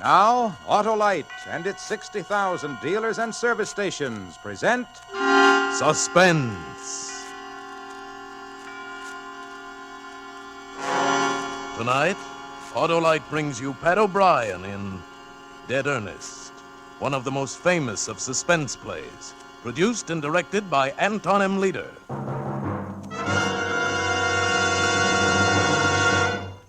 Now, Autolite and its 60,000 dealers and service stations present Suspense. Tonight, Autolite brings you Pat O'Brien in Dead Ernest, one of the most famous of suspense plays, produced and directed by Anton M. Leader.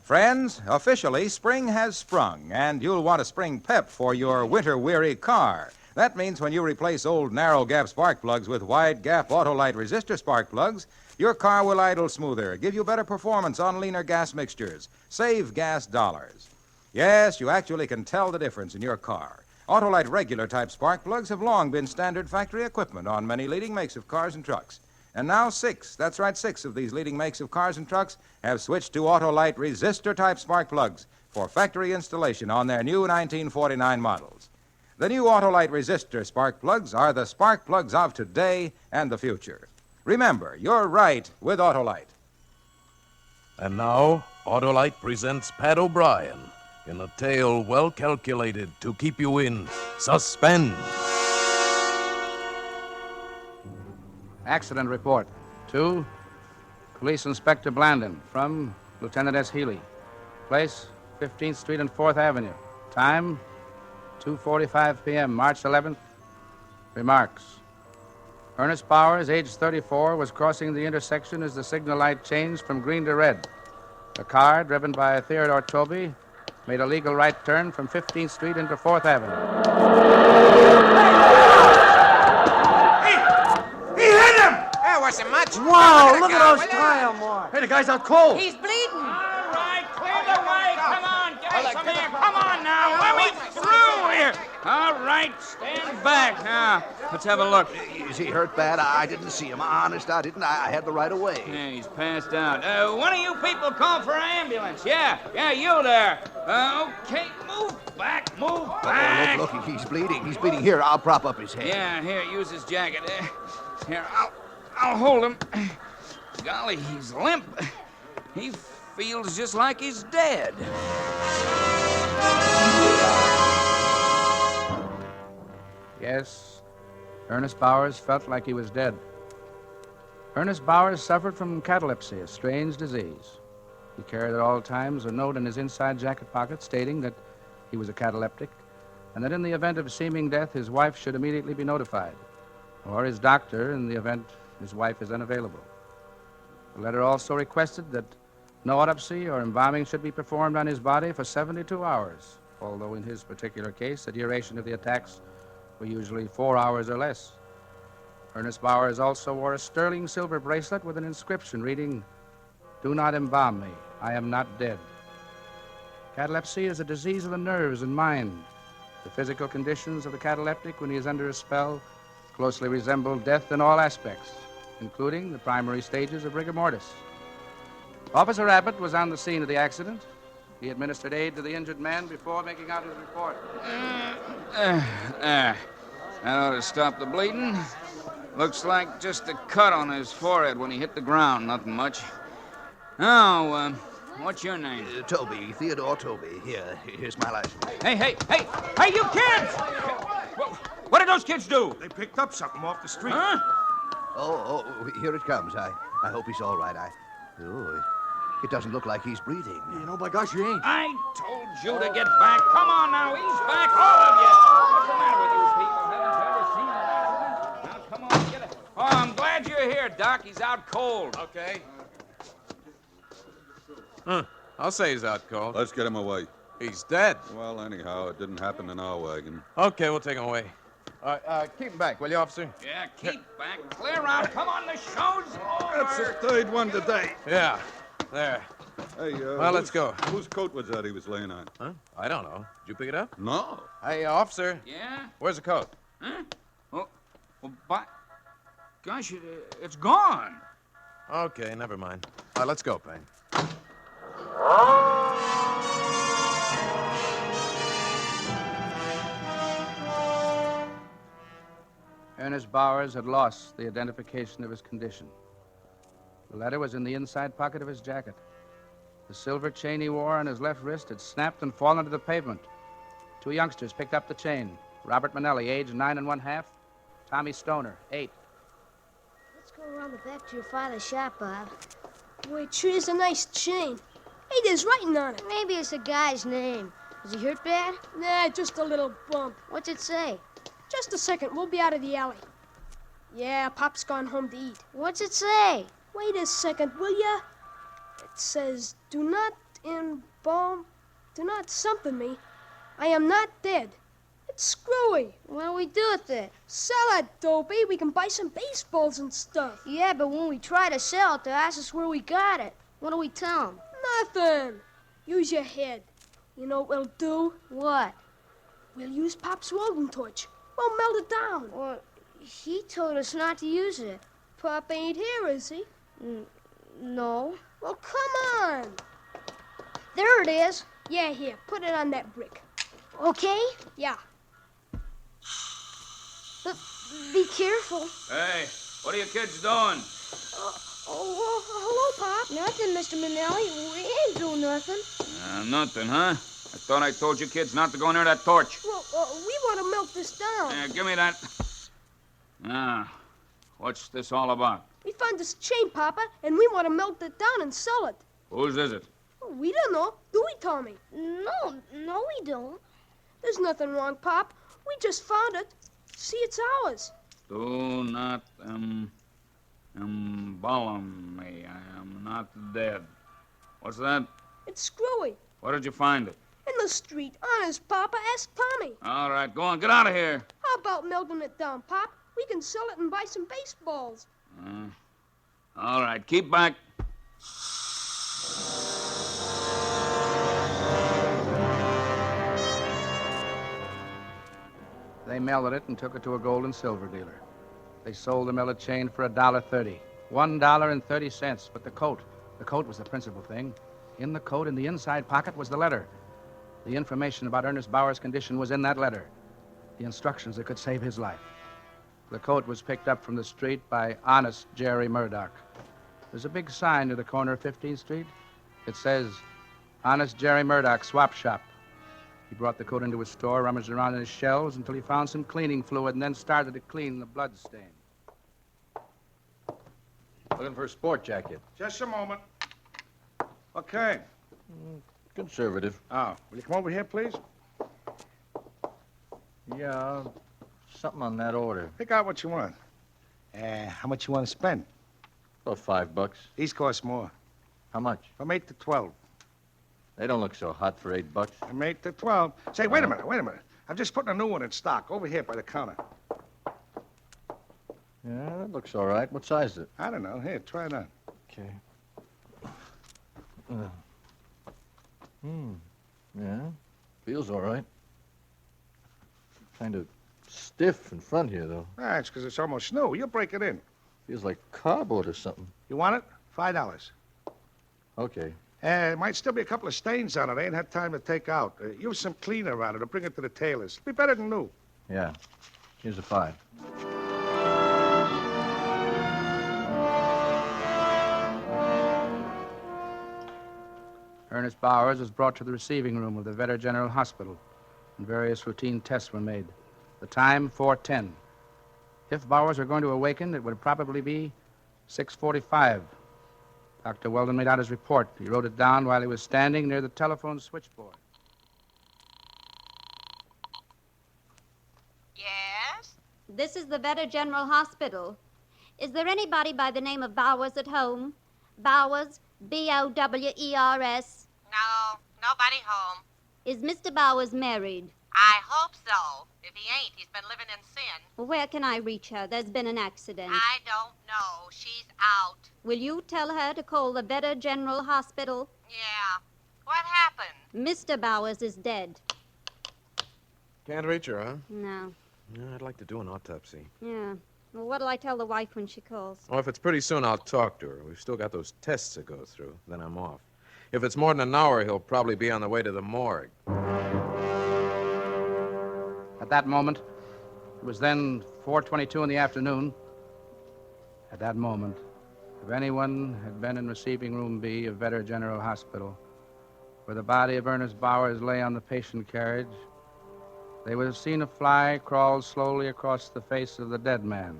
Friends, officially, spring has sprung, and you'll want a spring pep for your winter-weary car. That means when you replace old narrow-gap spark plugs with wide-gap Autolite resistor spark plugs, your car will idle smoother, give you better performance on leaner gas mixtures, save gas dollars. Yes, you actually can tell the difference in your car. Autolite regular-type spark plugs have long been standard factory equipment on many leading makes of cars and trucks. And now six of these leading makes of cars and trucks have switched to Autolite resistor-type spark plugs for factory installation on their new 1949 models. The new Autolite resistor spark plugs are the spark plugs of today and the future. Remember, you're right with Autolite. And now, Autolite presents Pat O'Brien in a tale well calculated to keep you in suspense. Accident report. 2, Police Inspector Blandon from Lieutenant S. Healy. Place, 15th Street and 4th Avenue. Time, 2:45 p.m., March 11th. Remarks. Ernest Bowers, age 34, was crossing the intersection as the signal light changed from green to red. The car, driven by Theodore Toby, made a legal right turn from 15th Street into 4th Avenue. Wasn't much. Wow, look at those tire marks. Hey, the guy's out cold. He's bleeding. All right, clear the way. Come on, guys, come here. Come on now. Let me through here. All right, stand back. Now, let's have a look. Is he hurt bad? I didn't see him. Honest, I didn't. I had the right of way. Yeah, he's passed out. One of you people call for an ambulance. Yeah, you there. Okay, move back. Look, he's bleeding. He's bleeding. Here, I'll prop up his head. Yeah, here, use his jacket. Here, I'll hold him. Golly, he's limp. He feels just like he's dead. Yes, Ernest Bowers felt like he was dead. Ernest Bowers suffered from catalepsy, a strange disease. He carried at all times a note in his inside jacket pocket stating that he was a cataleptic and that in the event of seeming death, his wife should immediately be notified, or his doctor in the event his wife is unavailable. The letter also requested that no autopsy or embalming should be performed on his body for 72 hours, although in his particular case, the duration of the attacks were usually 4 hours or less. Ernest Bowers also wore a sterling silver bracelet with an inscription reading, "Do not embalm me, I am not dead." Catalepsy is a disease of the nerves and mind. The physical conditions of the cataleptic when he is under a spell closely resemble death in all aspects, including the primary stages of rigor mortis. Officer Abbott was on the scene of the accident. He administered aid to the injured man before making out his report. That ought to stop the bleeding. Looks like just a cut on his forehead when he hit the ground, nothing much. Now, what's your name? Toby, Theodore Toby. Here's my license. Hey, you kids! What did those kids do? They picked up something off the street. Huh? Oh, here it comes. I hope he's all right. It doesn't look like he's breathing. You know, by gosh, you ain't. I told you to get back. Come on now, ease back, all of you. What's the matter with you people? Haven't you ever seen an accident? Now, come on, get it. Oh, I'm glad you're here, Doc. He's out cold. Okay. I'll say he's out cold. Let's get him away. He's dead. Well, anyhow, it didn't happen in our wagon. Okay, we'll take him away. All right, keep him back, will you, officer? Yeah, keep back. Clear out. Come on, the show's over. That's the third one today. Yeah, there. Hey, well, let's go. Whose coat was that he was laying on? Huh? I don't know. Did you pick it up? No. Hey, officer. Yeah? Where's the coat? Huh? Well, by... Gosh, it's gone. Okay, never mind. All right, let's go, Payne. Ernest Bowers had lost the identification of his condition. The letter was in the inside pocket of his jacket. The silver chain he wore on his left wrist had snapped and fallen to the pavement. 2 youngsters picked up the chain. Robert Manelli, age 9 1/2. Tommy Stoner, 8. Let's go around the back to your father's shop, Bob. Boy, it sure is a nice chain. Hey, there's writing on it. Maybe it's a guy's name. Is he hurt bad? Nah, just a little bump. What's it say? Just a second, we'll be out of the alley. Yeah, Pop's gone home to eat. What's it say? Wait a second, will ya? It says, do not something me. I am not dead. It's screwy. What'll we do with it? Sell it, Dopey. We can buy some baseballs and stuff. Yeah, but when we try to sell it, they'll ask us where we got it. What do we tell them? Nothing. Use your head. You know what we'll do? What? We'll use Pop's welding torch. We'll melt it down. Well, he told us not to use it. Pop ain't here, is he? No. Well, come on. There it is. Yeah, here. Put it on that brick. Okay? Yeah. But be careful. Hey, what are you kids doing? Hello, Pop. Nothing, Mr. Manelli. We ain't doing nothing. Nothing, huh? I thought I told you kids not to go near that torch. Well, we want to melt this down. Yeah, give me that. Ah, what's this all about? We found this chain, Papa, and we want to melt it down and sell it. Whose is it? We don't know. Do we, Tommy? No, we don't. There's nothing wrong, Pop. We just found it. See, it's ours. Do not embalm me. I am not dead. What's that? It's screwy. Where did you find it? In the street. Honest, Papa. Ask Tommy. All right, go on, get out of here. How about melting it down, Pop? We can sell it and buy some baseballs. All right, keep back. They melted it and took it to a gold and silver dealer. They sold the melted chain for $1.30. $1.30. But the coat was the principal thing. In the coat, in the inside pocket, was the letter. The information about Ernest Bauer's condition was in that letter. The instructions that could save his life. The coat was picked up from the street by honest Jerry Murdoch. There's a big sign near the corner of 15th Street. It says, Honest Jerry Murdoch, Swap Shop. He brought the coat into his store, rummaged around in his shelves until he found some cleaning fluid and then started to clean the blood stain. Looking for a sport jacket. Just a moment. Okay. Conservative. Oh, will you come over here, please? Yeah, something on that order. Pick out what you want. How much you want to spend? About $5. These cost more. How much? From 8 to 12. They don't look so hot for $8. From 8 to 12. Say, wait a minute. I'm just putting a new one in stock over here by the counter. Yeah, that looks all right. What size is it? I don't know. Here, try it on. Okay. Yeah, feels all right. Kind of stiff in front here, though. That's because it's almost new. You'll break it in. Feels like cardboard or something. You want it? $5. Okay. There might still be a couple of stains on it. I ain't had time to take out. Use some cleaner on it or bring it to the tailor's. It'll be better than new. Yeah. Here's a $5. Ernest Bowers was brought to the receiving room of the Vetter General Hospital, and various routine tests were made. The time, 4:10. If Bowers were going to awaken, it would probably be 6:45. Dr. Weldon made out his report. He wrote it down while he was standing near the telephone switchboard. Yes? This is the Vetter General Hospital. Is there anybody by the name of Bowers at home? Bowers, B-O-W-E-R-S. No, nobody home. Is Mr. Bowers married? I hope so. If he ain't, he's been living in sin. Well, where can I reach her? There's been an accident. I don't know. She's out. Will you tell her to call the Vetter General Hospital? Yeah. What happened? Mr. Bowers is dead. Can't reach her, huh? No. Yeah, I'd like to do an autopsy. Yeah. Well, what'll I tell the wife when she calls? Oh, if it's pretty soon, I'll talk to her. We've still got those tests to go through. Then I'm off. If it's more than an hour, he'll probably be on the way to the morgue. At that moment, it was then 4:22 in the afternoon. At that moment, if anyone had been in receiving room B of Vetter General Hospital, where the body of Ernest Bowers lay on the patient carriage, they would have seen a fly crawl slowly across the face of the dead man,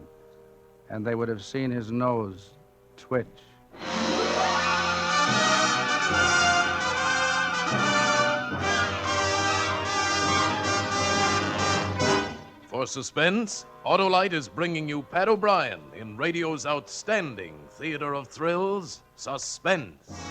and they would have seen his nose twitch. For Suspense, Autolite is bringing you Pat O'Brien in radio's outstanding theater of thrills, Suspense.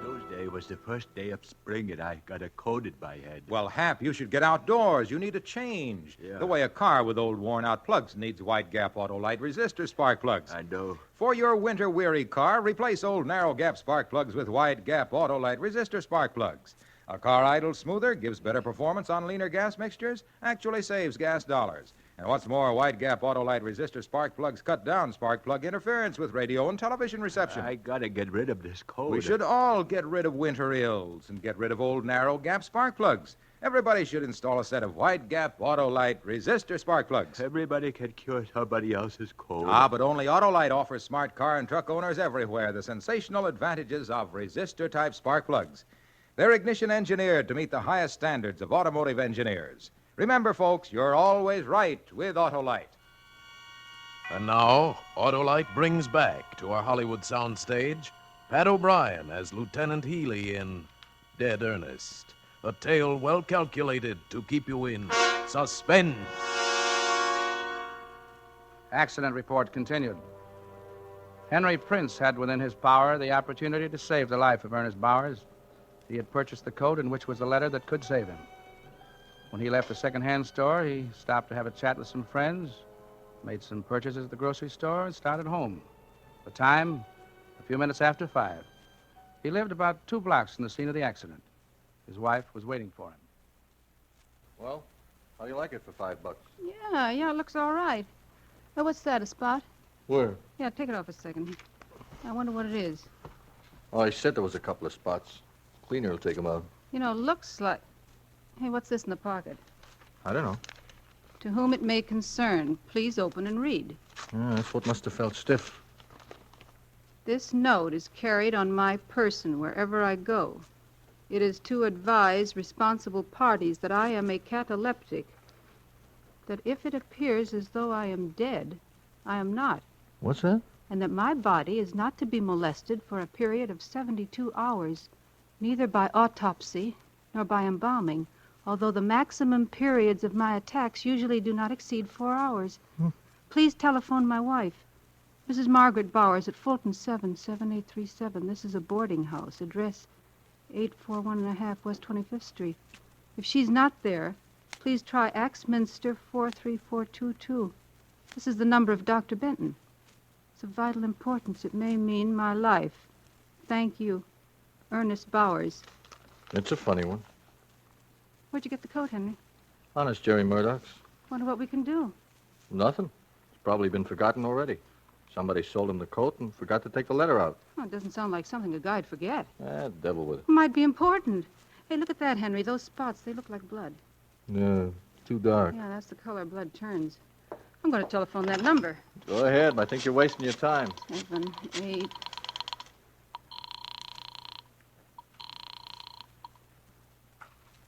Tuesday was the first day of spring, and I got a cold in my head. Well, Hap, you should get outdoors. You need a change. Yeah. The way a car with old worn-out plugs needs wide gap Autolite resistor spark plugs. I know. For your winter-weary car, replace old narrow gap spark plugs with wide gap Autolite resistor spark plugs. A car idles smoother, gives better performance on leaner gas mixtures, actually saves gas dollars. And what's more, wide gap Autolite resistor spark plugs cut down spark plug interference with radio and television reception. I gotta get rid of this cold. We should all get rid of winter ills and get rid of old narrow gap spark plugs. Everybody should install a set of wide gap Autolite resistor spark plugs. Everybody can cure somebody else's cold. But only Autolite offers smart car and truck owners everywhere the sensational advantages of resistor-type spark plugs. They're ignition engineered to meet the highest standards of automotive engineers. Remember, folks, you're always right with Autolite. And now, Autolite brings back to our Hollywood soundstage Pat O'Brien as Lieutenant Healy in Dead Ernest, a tale well calculated to keep you in suspense. Accident report continued. Henry Prince had within his power the opportunity to save the life of Ernest Bowers. He had purchased the coat in which was the letter that could save him. When he left the second-hand store, he stopped to have a chat with some friends, made some purchases at the grocery store, and started home. The time, a few minutes after 5. He lived about 2 blocks from the scene of the accident. His wife was waiting for him. Well, how do you like it for $5? Yeah, it looks all right. Oh, what's that, a spot? Where? Yeah, take it off a second. I wonder what it is. Oh, I said there was a couple of spots. Cleaner will take them out. You know, looks like... Hey, what's this in the pocket? I don't know. To whom it may concern, please open and read. Yeah, that's what must have felt stiff. This note is carried on my person wherever I go. It is to advise responsible parties that I am a cataleptic, that if it appears as though I am dead, I am not, What's that? and that my body is not to be molested for a period of 72 hours, neither by autopsy nor by embalming, although the maximum periods of my attacks usually do not exceed 4 hours. Please telephone my wife, Mrs. Margaret Bowers at Fulton 77837. This is a boarding house. Address 841.5 West 25th Street. If she's not there, please try Axminster 43422. This is the number of Dr. Benton. It's of vital importance. It may mean my life. Thank you. Ernest Bowers. It's a funny one. Where'd you get the coat, Henry? Honest, Jerry Murdoch's. Wonder what we can do. Nothing. It's probably been forgotten already. Somebody sold him the coat and forgot to take the letter out. Oh, it doesn't sound like something a guy'd forget. Devil with it. Might be important. Hey, look at that, Henry. Those spots, they look like blood. No, too dark. Yeah, that's the color blood turns. I'm going to telephone that number. Go ahead. I think you're wasting your time. 7, 8...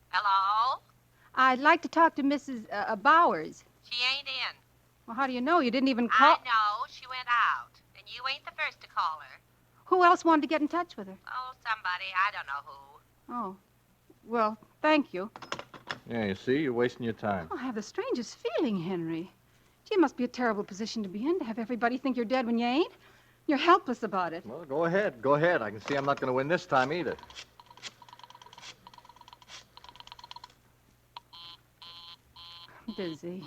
Hello? I'd like to talk to Mrs. Bowers. She ain't in. Well, how do you know? You didn't even call... I know. She went out. And you ain't the first to call her. Who else wanted to get in touch with her? Oh, somebody. I don't know who. Oh. Well, thank you. Yeah, you see, you're wasting your time. Oh, I have the strangest feeling, Henry. Gee, it must be a terrible position to be in, to have everybody think you're dead when you ain't. You're helpless about it. Well, go ahead. Go ahead. I can see I'm not going to win this time either. Busy.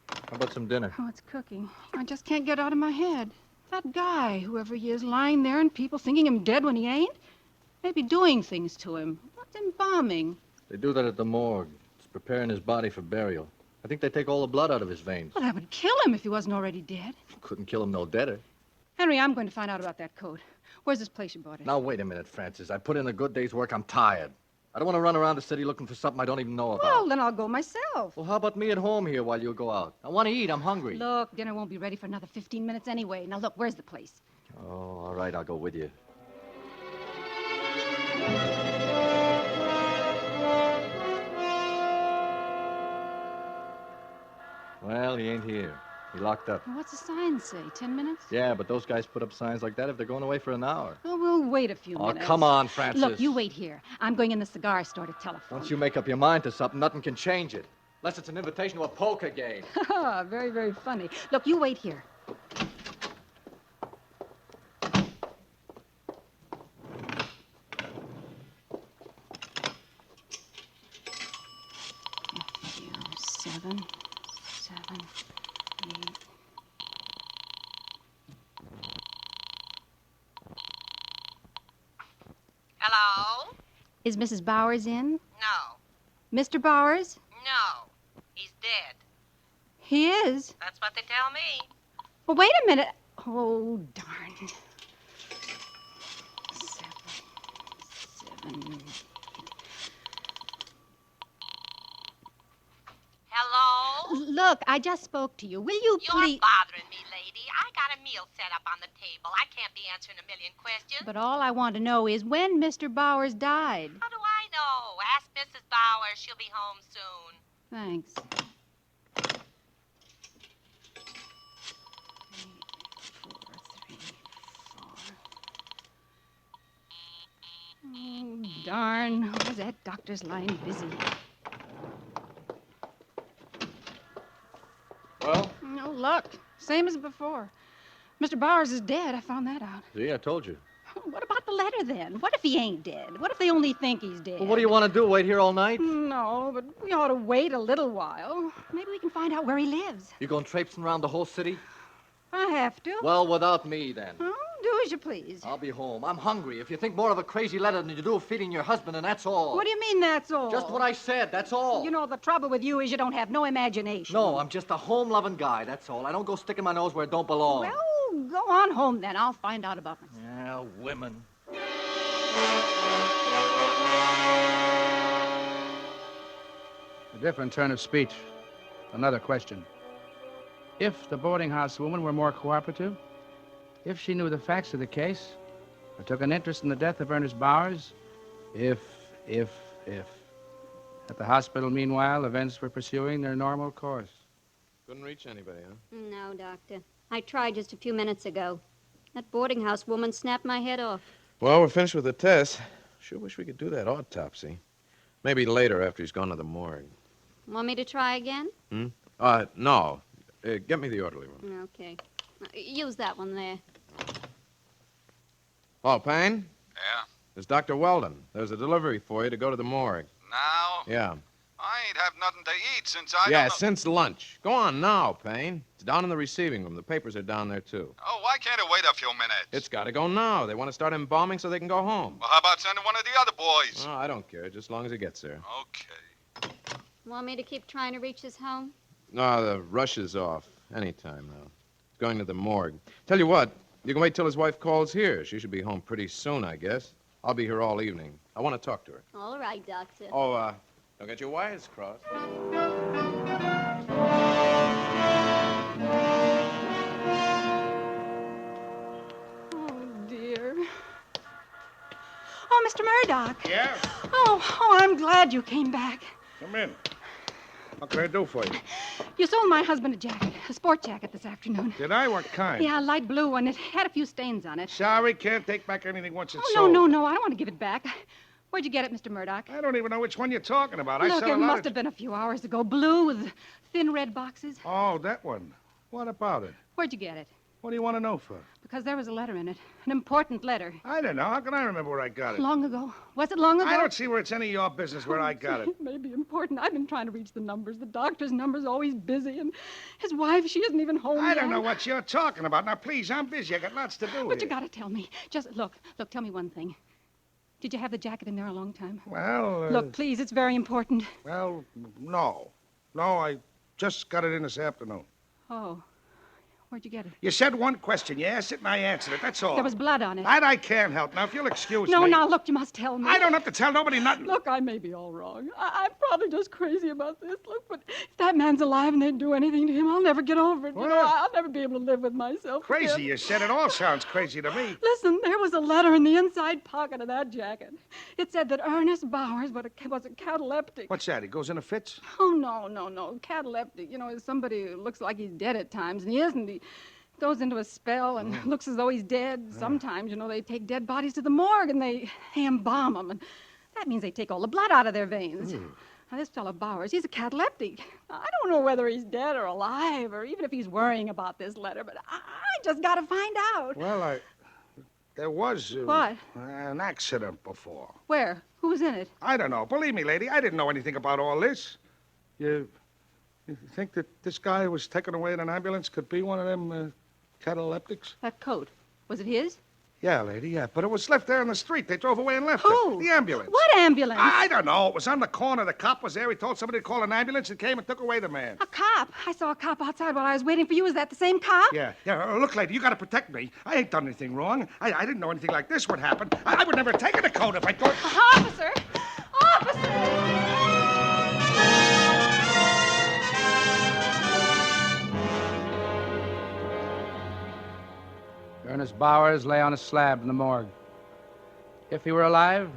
How about some dinner? Oh, it's cooking. I just can't get out of my head. That guy, whoever he is, lying there and people thinking him dead when he ain't. Maybe doing things to him. What's embalming? They do that at the morgue. It's preparing his body for burial. I think they take all the blood out of his veins. Well, that would kill him if he wasn't already dead. Couldn't kill him no deader. Henry, I'm going to find out about that coat. Where's this place you bought it? Now, wait a minute, Francis. I put in a good day's work. I'm tired. I don't want to run around the city looking for something I don't even know about. Well, then I'll go myself. Well, how about me at home here while you go out? I want to eat. I'm hungry. Look, dinner won't be ready for another 15 minutes anyway. Now, look, where's the place? Oh, all right. I'll go with you. Well, he ain't here. He locked up. What's the sign say? 10 minutes? Yeah, but those guys put up signs like that if they're going away for an hour. Oh, we'll wait a few Oh, minutes. come on, Francis. Look, you wait here. I'm going in the cigar store to telephone. Once you make up your mind to something, nothing can change it. Unless it's an invitation to a poker game. Very, very funny. Look, you wait here. Seven, 8. Hello? Is Mrs. Bowers in? No. Mr. Bowers? No. He's dead. He is? That's what they tell me. Well, wait a minute. Oh, darn. 7. Hello? Look, I just spoke to you. Will you You're please... bothering me, lady. I got a meal set up on the table. I can't be answering a million questions. But all I want to know is when Mr. Bowers died. How do I know? Ask Mrs. Bowers. She'll be home soon. Thanks. 8, 4, 3, 4. Oh, darn. Was that doctor's line busy? Well? No luck. Same as before. Mr. Bowers is dead. I found that out. See, I told you. What about the letter, then? What if he ain't dead? What if they only think he's dead? Well, what do you want to do, wait here all night? No, but we ought to wait a little while. Maybe we can find out where he lives. You going traipsing around the whole city? I have to. Well, without me, then. Oh, do as you please. I'll be home. I'm hungry. If you think more of a crazy letter than you do of feeding your husband, and that's all. What do you mean, that's all? Just what I said, that's all. You know, the trouble with you is you don't have no imagination. No, I'm just a home-loving guy, that's all. I don't go sticking my nose where it don't belong. Well, go on home, then. I'll find out about myself. Yeah, women. A different turn of speech. Another question. If the boarding house woman were more cooperative, if she knew the facts of the case, or took an interest in the death of Ernest Bowers, if. At the hospital, meanwhile, events were pursuing their normal course. Couldn't reach anybody, huh? No, Doctor. I tried just a few minutes ago. That boarding house woman snapped my head off. Well, we're finished with the test. Sure wish we could do that autopsy. Maybe later after he's gone to the morgue. Want me to try again? No. Get me the orderly room. Okay. Use that one there. Oh, Payne? Yeah? There's Dr. Weldon. There's a delivery for you to go to the morgue. Now? Yeah. I ain't have nothing to eat since I Yeah, don't know... since lunch. Go on now, Payne. It's down in the receiving room. The papers are down there, too. Oh, why can't it wait a few minutes? It's got to go now. They want to start embalming so they can go home. Well, how about sending one of the other boys? Oh, I don't care, just as long as it gets there. Okay. Want me to keep trying to reach his home? No, the rush is off. Anytime now. It's going to the morgue. Tell you what, you can wait till his wife calls here. She should be home pretty soon, I guess. I'll be here all evening. I want to talk to her. All right, Doctor. Oh, don't get your wires crossed. Oh, dear. Oh, Mr. Murdoch. Yeah? Oh, I'm glad you came back. Come in. What can I do for you? You sold my husband a jacket, a sport jacket this afternoon. Did I? What kind? Yeah, light blue, and it had a few stains on it. Sorry, can't take back anything once it's Oh, sold. no, I don't want to give it back. Where'd you get it, Mr. Murdoch? I don't even know which one you're talking about. I Look, sell it a lot must of... have been a few hours ago. Blue with thin red boxes. Oh, that one. What about it? Where'd you get it? What do you want to know for? Because there was a letter in it. An important letter. I don't know. How can I remember where I got it? Long ago. Was it long ago? I don't see where it's any of your business where I got it. It may be important. I've been trying to reach the numbers. The doctor's number's always busy, and his wife, she isn't even home I yet. don't know what you're talking about. Now, please, I'm busy. I got lots to do But here. you gotta tell me. Just look, tell me one thing. Did you have the jacket in there a long time? Well, Look, please, it's very important. Well, no. No, I just got it in this afternoon. Oh. Where'd you get it? You said one question. You asked it, and I answered it. That's all. There was blood on it. That I can't help. Now, if you'll excuse No, me. now, look, you must tell me. I don't have to tell nobody nothing. Look, I may be all wrong. I'm probably just crazy about this. Look, but if that man's alive and they'd do anything to him, I'll never get over it. What? You know, I'll never be able to live with myself. Crazy, again. you said. It all sounds crazy to me. Listen, there was a letter in the inside pocket of that jacket. It said that Ernest Bowers was a cataleptic. What's that? He goes into fits? Oh, no. Cataleptic, you know, is somebody who looks like he's dead at times, and he isn't. He goes into a spell and looks as though he's dead. Sometimes, you know, they take dead bodies to the morgue and they embalm them, and that means they take all the blood out of their veins. Now, this fellow Bowers, he's a cataleptic. I don't know whether he's dead or alive, or even if he's worrying about this letter, but I just got to find out. Well, there was... What? An accident before. Where? Who was in it? I don't know. Believe me, lady, I didn't know anything about all this. You think that this guy who was taken away in an ambulance could be one of them cataleptics? That coat, was it his? Yeah, lady, yeah. But it was left there in the street. They drove away and left Who? it. The ambulance. What ambulance? I don't know. It was on the corner. The cop was there. He told somebody to call an ambulance and came and took away the man. A cop. I saw a cop outside while I was waiting for you. Is that the same cop? Yeah. Look, lady, you got to protect me. I ain't done anything wrong. I didn't know anything like this would happen. I would never have taken the coat if I thought... Officer! Officer! Ernest Bowers lay on a slab in the morgue. If he were alive,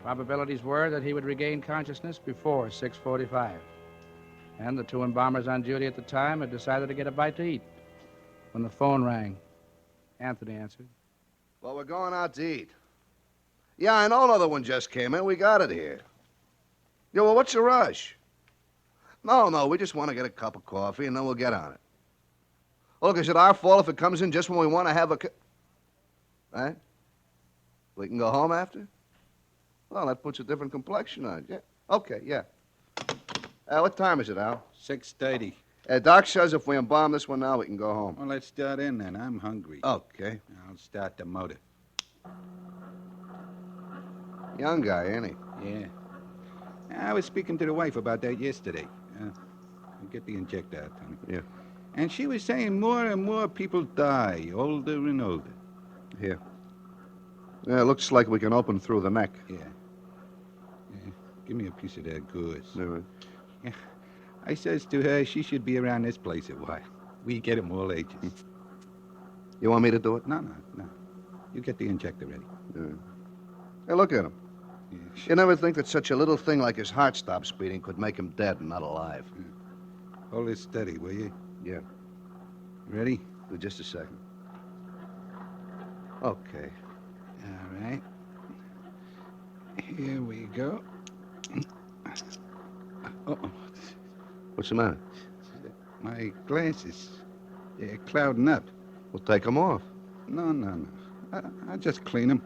probabilities were that he would regain consciousness before 6:45. And the two embalmers on duty at the time had decided to get a bite to eat. When the phone rang, Anthony answered. Well, we're going out to eat. Yeah, I know another one just came in. We got it here. Yeah, well, what's the rush? No, we just want to get a cup of coffee, and then we'll get on it. Look, is it our fault if it comes in just when we want to have a... Right? We can go home after? Well, that puts a different complexion on it. Yeah. Okay, yeah. What time is it, Al? 6:30. Doc says if we embalm this one now, we can go home. Well, let's start in then. I'm hungry. Okay. I'll start the motor. Young guy, ain't he? Yeah. I was speaking to the wife about that yesterday. Get the injector out, Tony. Yeah. And she was saying more and more people die, older and older. Here. Yeah, it looks like we can open through the neck. Yeah. Give me a piece of that goose. All right. Yeah. I says to her she should be around this place a while. We get 'em all ages. You want me to do it? No. You get the injector ready. Yeah. Hey, look at him. Yeah. You never think that such a little thing like his heart stops beating could make him dead and not alive. Hold it steady, will you? Yeah. Ready? Just a second. Okay. All right. Here we go. Uh-oh. What's the matter? My glasses. They're clouding up. We'll take them off. No. I'll just clean them.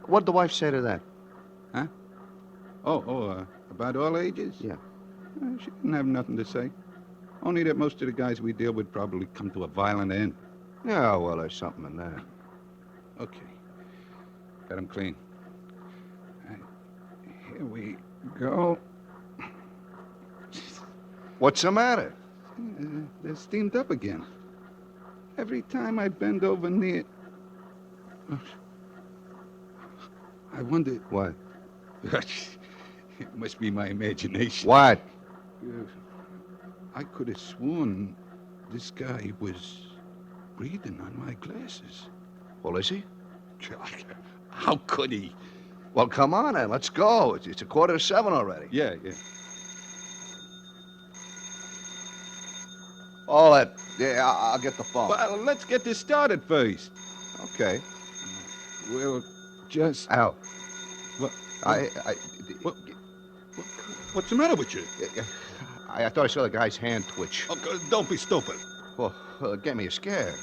What'd the wife say to that? Huh? About all ages? Yeah. She didn't have nothing to say. Only that most of the guys we deal with probably come to a violent end. Yeah, well, there's something in that. Okay. Got them clean. All right. Here we go. What's the matter? They're steamed up again. Every time I bend over near... I wonder... What? It must be my imagination. What? I could have sworn this guy was breathing on my glasses. Well, is he? How could he? Well, come on, then. Let's go. It's 6:45 already. Yeah. All that. Yeah, I'll get the phone. Well, let's get this started first. Okay. We'll just... Al. What? What's the matter with you? I thought I saw the guy's hand twitch. Oh, don't be stupid. Well, it gave me a scare.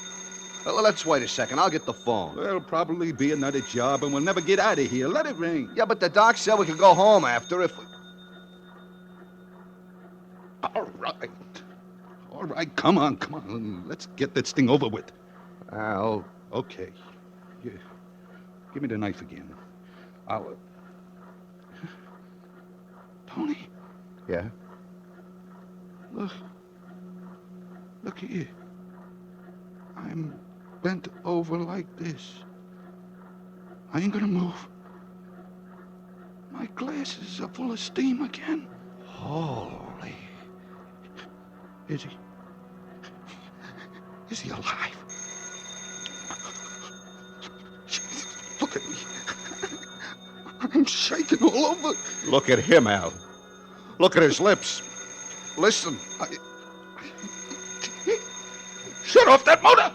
Let's wait a second. I'll get the phone. There'll probably be another job, and we'll never get out of here. Let it ring. Yeah, but the doc said we could go home after if we... All right, come on. Let's get this thing over with. Al. Okay. Yeah. Give me the knife again. I'll... Tony? Yeah? Look here. I'm bent over like this. I ain't gonna move. My glasses are full of steam again. Holy. Is he alive? Jesus, look at me. I'm shaking all over. Look at him, Al. Look at his lips. Listen. Shut off that motor!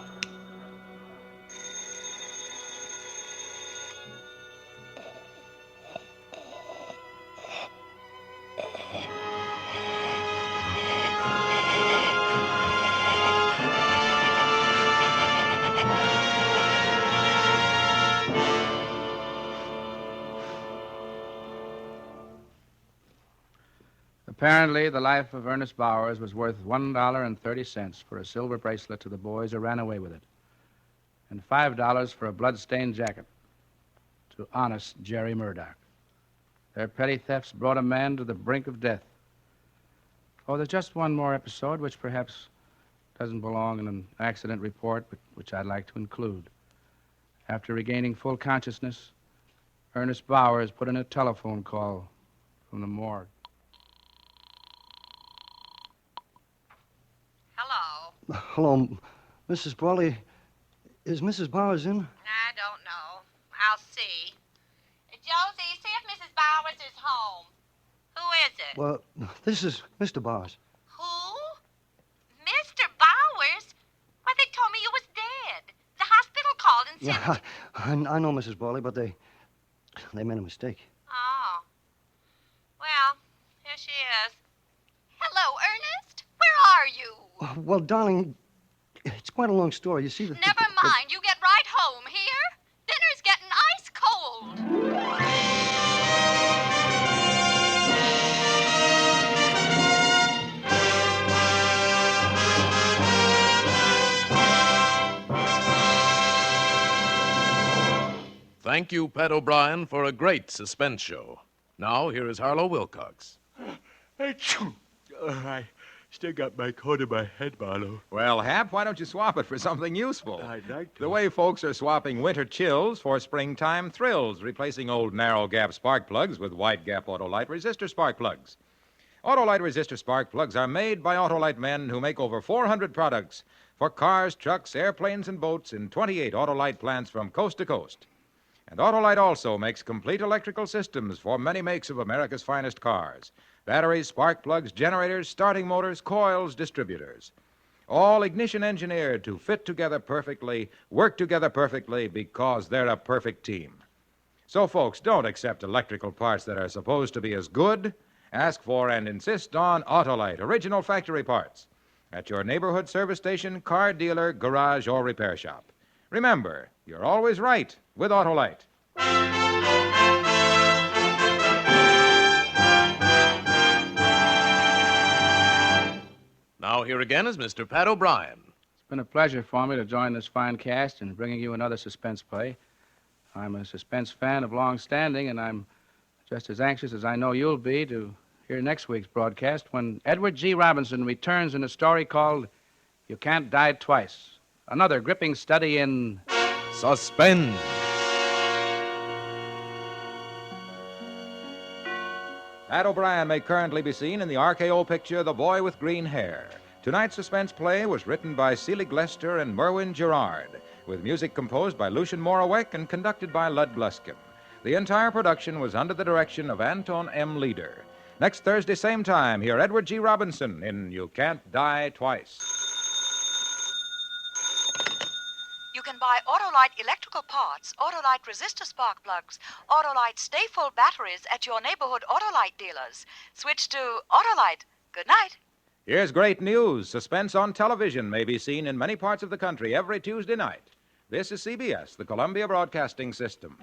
Apparently, the life of Ernest Bowers was worth $1.30 for a silver bracelet to the boys who ran away with it, and $5 for a blood-stained jacket to honest Jerry Murdoch. Their petty thefts brought a man to the brink of death. Oh, there's just one more episode, which perhaps doesn't belong in an accident report, but which I'd like to include. After regaining full consciousness, Ernest Bowers put in a telephone call from the morgue. Hello, Mrs. Brawley. Is Mrs. Bowers in? I don't know. I'll see. Josie, see if Mrs. Bowers is home. Who is it? Well, this is Mr. Bowers. Who? Mr. Bowers? Why, they told me you was dead. The hospital called and said... Yeah, I know, Mrs. Brawley, but they made a mistake. Oh. Well, here she is. Hello, Ernest. Where are you? Well, darling, it's quite a long story. You see, Never mind. You get right home, here? Dinner's getting ice cold. Thank you, Pat O'Brien, for a great suspense show. Now, here is Harlow Wilcox. I still got my coat in my head, Marlowe. Well, Hap, why don't you swap it for something useful? I'd like to. The way folks are swapping winter chills for springtime thrills, replacing old narrow gap spark plugs with wide gap Autolite resistor spark plugs. Autolite resistor spark plugs are made by Autolite men who make over 400 products for cars, trucks, airplanes, and boats in 28 Autolite plants from coast to coast. And Autolite also makes complete electrical systems for many makes of America's finest cars. Batteries, spark plugs, generators, starting motors, coils, distributors. All ignition engineered to fit together perfectly, work together perfectly, because they're a perfect team. So, folks, don't accept electrical parts that are supposed to be as good. Ask for and insist on Autolite, original factory parts, at your neighborhood service station, car dealer, garage, or repair shop. Remember, you're always right with Autolite. Now, here again is Mr. Pat O'Brien. It's been a pleasure for me to join this fine cast in bringing you another suspense play. I'm a suspense fan of long standing, and I'm just as anxious as I know you'll be to hear next week's broadcast when Edward G. Robinson returns in a story called You Can't Die Twice, another gripping study in Suspense. Pat O'Brien may currently be seen in the RKO picture The Boy with Green Hair. Tonight's suspense play was written by Selig Lester and Merwin Gerard, with music composed by Lucian Morawek and conducted by Lud Gluskin. The entire production was under the direction of Anton M. Leader. Next Thursday, same time, hear Edward G. Robinson in You Can't Die Twice. You can buy Autolite electrical parts, Autolite resistor spark plugs, Autolite stay-full batteries at your neighborhood Autolite dealers. Switch to Autolite. Good night. Here's great news. Suspense on television may be seen in many parts of the country every Tuesday night. This is CBS, the Columbia Broadcasting System.